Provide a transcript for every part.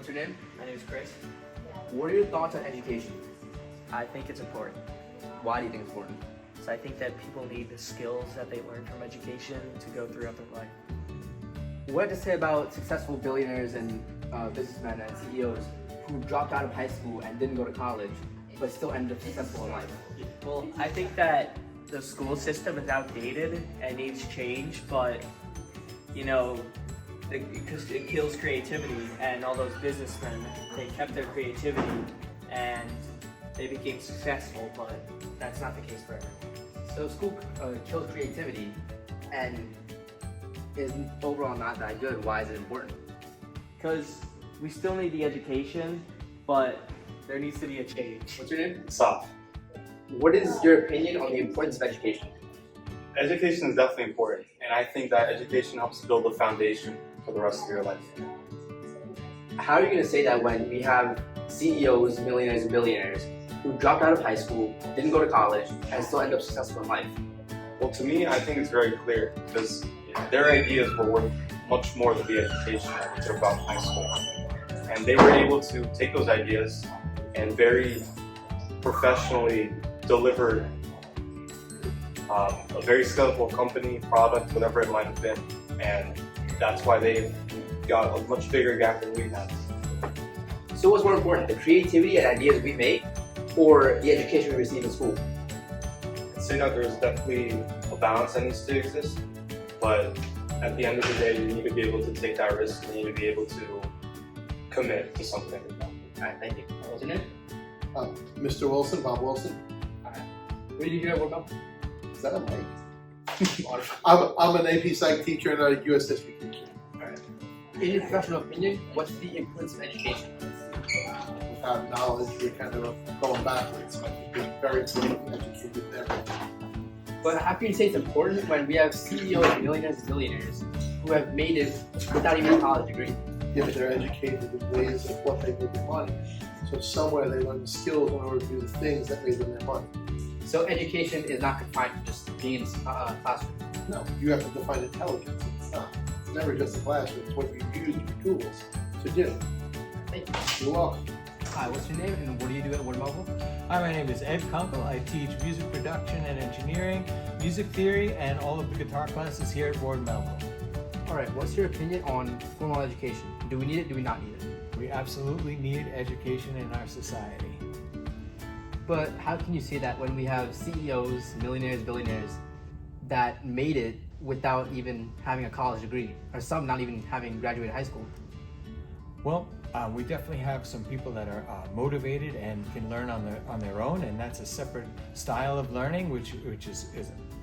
What's your name? My name is Chris. What are your thoughts on education? I think it's important. Why do you think it's important? So I think that people need the skills that they learn from education to go throughout their life. What to say about successful billionaires and businessmen and CEOs who dropped out of high school and didn't go to college, but still ended up successful in life? Well, I think that the school system is outdated and needs change, but because it kills creativity, and all those businessmen, they kept their creativity and they became successful, but that's not the case for everyone. So school kills creativity and is overall not that good. Why is it important? Because we still need the education, but there needs to be a change. What's your name? Soft. What is your opinion on the importance of education? Education is definitely important, and I think that education helps build a foundation for the rest of your life. How are you going to say that when we have CEOs, millionaires, and billionaires who dropped out of high school, didn't go to college, and still end up successful in life? Well, to me, I think it's very clear because their ideas were worth much more than the education that they took out of high school. And they were able to take those ideas and very professionally deliver a very scalable company, product, whatever it might have been. And that's why they got a much bigger gap than we had. So what's more important, the creativity and ideas we make, or the education we receive in school? I'd say that there's definitely a balance that needs to exist, but at the end of the day, you need to be able to take that risk. You need to be able to commit to something. Alright, thank you. What's your name? Mr. Wilson, Bob Wilson. Alright. Where did you get at Ward Is that a mic? I'm an AP Psych teacher and a US history teacher. Alright. In your professional opinion, what's the importance of education? Without knowledge, we're kind of going backwards. I think we're very educated everything. But how can you say it's important when we have CEOs, millionaires, and billionaires who have made it without even a college degree? Yeah, but they're educated in ways of what they make their money. So somewhere they learn the skills in order to do the things that made them their money. So education is not confined to just being in a classroom? No, you have to define intelligence. It's not. It's never just a classroom. It's what you use your tools to do. Thank you. You're welcome. Hi, what's your name and what do you do at Ward Melville? Hi, my name is Ed Kunkel. I teach music production and engineering, music theory, and all of the guitar classes here at Ward Melville. Alright, what's your opinion on formal education? Do we need it, do we not need it? We absolutely need education in our society. But how can you say that when we have CEOs, millionaires, billionaires that made it without even having a college degree, or some not even having graduated high school? Well, we definitely have some people that are motivated and can learn on their own, and that's a separate style of learning, which is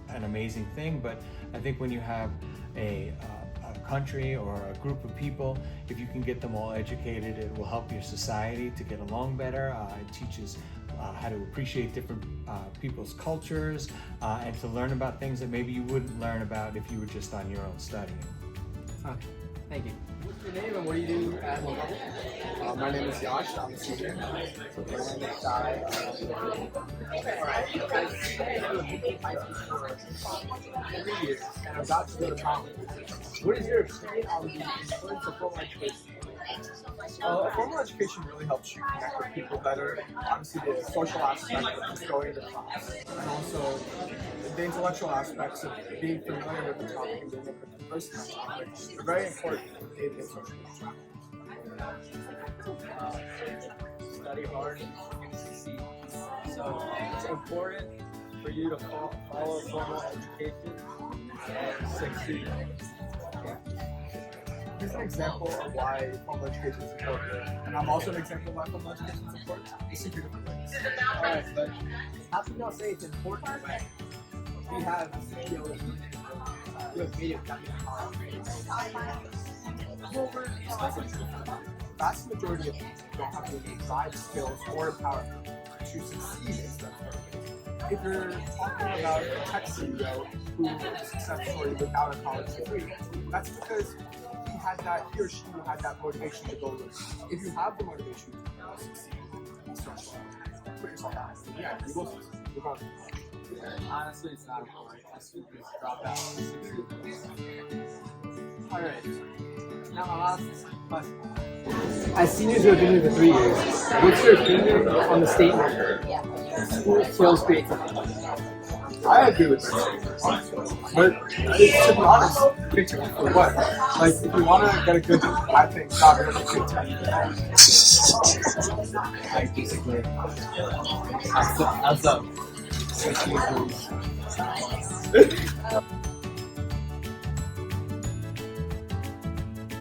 an amazing thing. But I think when you have a country or a group of people, if you can get them all educated, it will help your society to get along better. It teaches how to appreciate different people's cultures and to learn about things that maybe you wouldn't learn about if you were just on your own studying. Okay, thank you. What's your name and what do you do at Ward Melville? My name is Yash. I'm a senior. Every year, and I'm about to go to college. What is your opinion on the importance of formal education? Formal education really helps you connect with people better. Obviously, the social aspect of just going to class, and also the intellectual aspects of being familiar with the topic and being able to converse on that topic are very important for day-to-day social interaction. Study hard and succeed. So it's important for you to follow formal education and succeed. Here's an example of why formal education is important, and I'm also an example of why formal education is important. These are two different things. Alright, but how can y'all say it's important when we have CEOs who have made it without even college? The vast majority of people don't have the drive, skills, or power to succeed in stuff. If you're talking about a tech CEO who is a success story without a college degree, that's because he or she had that motivation to go with. If you have the motivation to succeed, put yourself out. Yeah, you will succeed. You're going to. Honestly, it's not important. Just drop out. Alright, now I'll ask this question. as seniors who have been here for 3 years, what's your opinion on the statement, school kills creativity? I agree with that. But to be honest, creativity for what? Like, if you want to get a good, I think, not really creativity. I disagree. That's up.